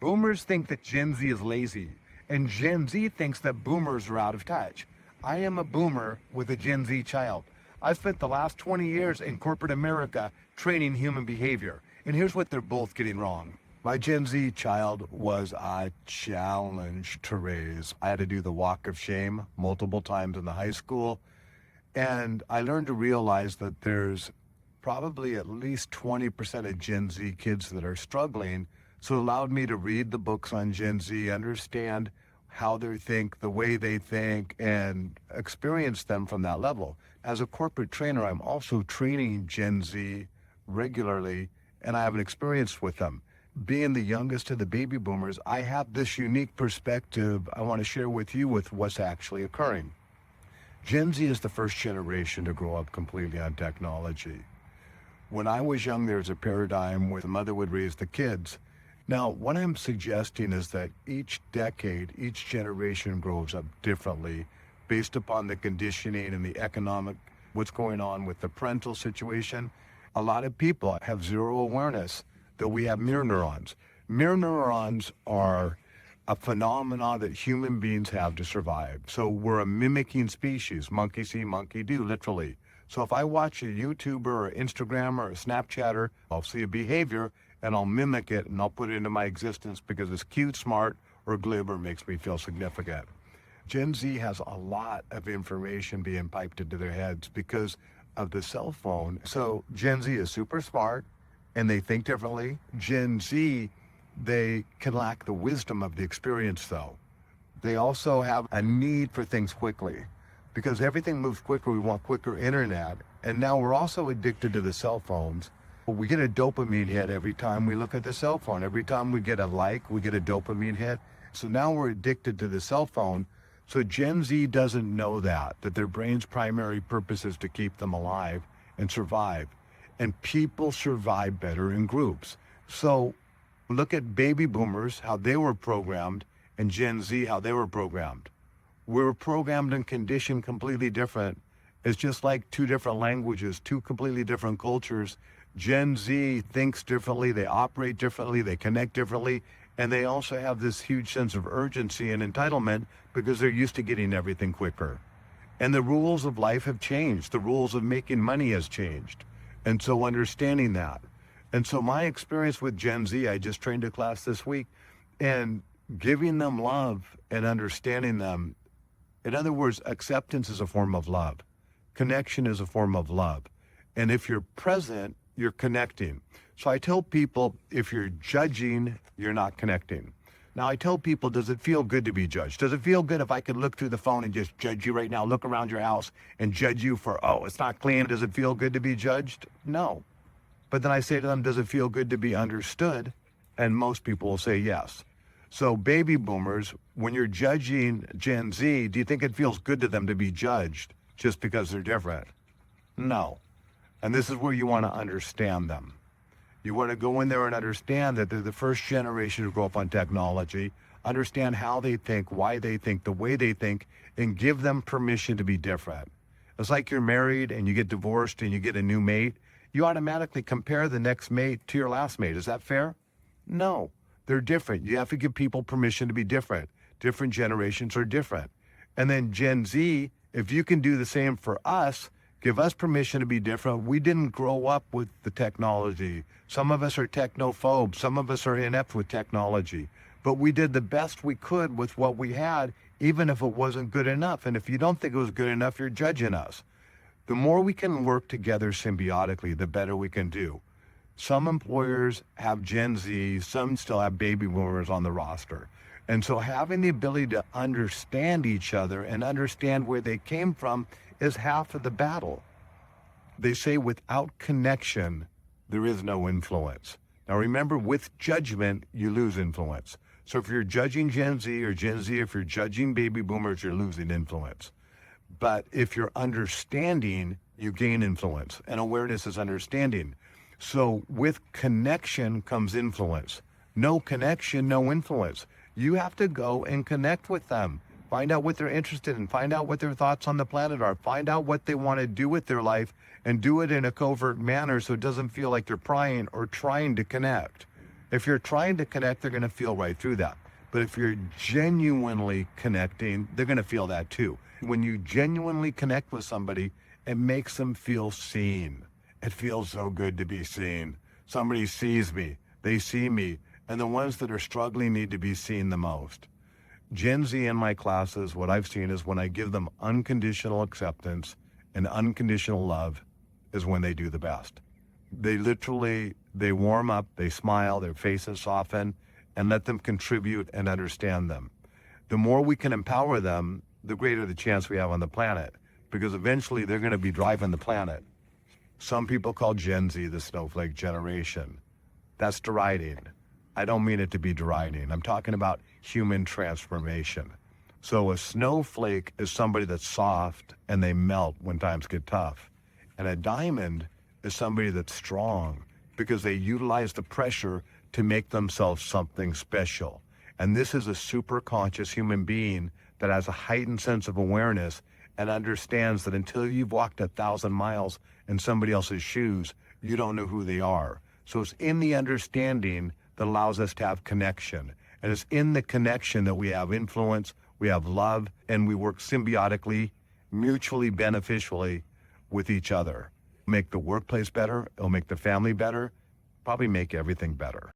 Boomers think that Gen Z is lazy, and Gen Z thinks that boomers are out of touch. I am a boomer with a Gen Z child. I spent the last 20 years in corporate America training human behavior, and here's what they're both getting wrong. My Gen Z child was a challenge to raise. I had to do the walk of shame multiple times in the high school, and I learned to realize that there's probably at least 20% of Gen Z kids that are struggling. So it allowed me to read the books on Gen Z, understand how they think, the way they think, and experience them from that level. As a corporate trainer, I'm also training Gen Z regularly, and I have an experience with them. Being the youngest of the baby boomers, I have this unique perspective I want to share with you with what's actually occurring. Gen Z is the first generation to grow up completely on technology. When I was young, there was a paradigm where the mother would raise the kids. Now, what I'm suggesting is that each decade, each generation grows up differently based upon the conditioning and the economic, what's going on with the parental situation. A lot of people have zero awareness that we have mirror neurons. Mirror neurons are a phenomena that human beings have to survive. So we're a mimicking species, monkey see, monkey do, literally. So if I watch a YouTuber or Instagrammer or a Snapchatter, I'll see a behavior and I'll mimic it and I'll put it into my existence because it's cute, smart, or glib or makes me feel significant. Gen Z has a lot of information being piped into their heads because of the cell phone. So Gen Z is super smart and they think differently. Gen Z, they can lack the wisdom of the experience though. They also have a need for things quickly because everything moves quicker. We want quicker internet. And now we're also addicted to the cell phones. We get a dopamine hit every time we look at the cell phone. Every time we get a like, we get a dopamine hit. So now we're addicted to the cell phone. So Gen Z doesn't know that their brain's primary purpose is to keep them alive and survive. And people survive better in groups. So look at baby boomers, how they were programmed, and Gen Z, how they were programmed. We were programmed and conditioned completely different. It's just like two different languages, two completely different cultures. Gen Z thinks differently, they operate differently, they connect differently, and they also have this huge sense of urgency and entitlement because they're used to getting everything quicker. And the rules of life have changed. The rules of making money has changed. And so understanding that. And so my experience with Gen Z, I just trained a class this week, and giving them love and understanding them. In other words, acceptance is a form of love. Connection is a form of love. And if you're present, you're connecting. So I tell people, if you're judging, you're not connecting. Now I tell people, does it feel good to be judged? Does it feel good if I could look through the phone and just judge you right now, look around your house and judge you for, oh, it's not clean. Does it feel good to be judged? No. But then I say to them, does it feel good to be understood? And most people will say yes. So baby boomers, when you're judging Gen Z, do you think it feels good to them to be judged just because they're different? No. And this is where you want to understand them. You want to go in there and understand that they're the first generation to grow up on technology, understand how they think, why they think, the way they think, and give them permission to be different. It's like you're married and you get divorced and you get a new mate. You automatically compare the next mate to your last mate. Is that fair? No, they're different. You have to give people permission to be different. Different generations are different. And then Gen Z, if you can do the same for us, give us permission to be different. We didn't grow up with the technology. Some of us are technophobes. Some of us are inept with technology. But we did the best we could with what we had, even if it wasn't good enough. And if you don't think it was good enough, you're judging us. The more we can work together symbiotically, the better we can do. Some employers have Gen Z, some still have baby boomers on the roster. And so having the ability to understand each other and understand where they came from is half of the battle. They say without connection, there is no influence. Now remember, with judgment, you lose influence. So if you're judging Gen Z or Gen Z, if you're judging baby boomers, you're losing influence. But if you're understanding, you gain influence. And awareness is understanding. So with connection comes influence. No connection, no influence. You have to go and connect with them. Find out what they're interested in. Find out what their thoughts on the planet are. Find out what they want to do with their life and do it in a covert manner so it doesn't feel like they're prying or trying to connect. If you're trying to connect, they're going to feel right through that. But if you're genuinely connecting, they're going to feel that too. When you genuinely connect with somebody, it makes them feel seen. It feels so good to be seen. Somebody sees me, they see me, and the ones that are struggling need to be seen the most. Gen Z in my classes, what I've seen is when I give them unconditional acceptance and unconditional love is when they do the best. They warm up, they smile, their faces soften, and let them contribute and understand them. The more we can empower them, the greater the chance we have on the planet, because eventually they're going to be driving the planet. Some people call Gen Z the snowflake generation. That's deriding. I don't mean it to be deriding. I'm talking about human transformation. So a snowflake is somebody that's soft and they melt when times get tough. And a diamond is somebody that's strong because they utilize the pressure to make themselves something special. And this is a super conscious human being that has a heightened sense of awareness and understands that until you've walked 1,000 miles in somebody else's shoes, you don't know who they are. So it's in the understanding that allows us to have connection. And it's in the connection that we have influence, we have love, and we work symbiotically, mutually beneficially with each other. Make the workplace better, it'll make the family better, probably make everything better.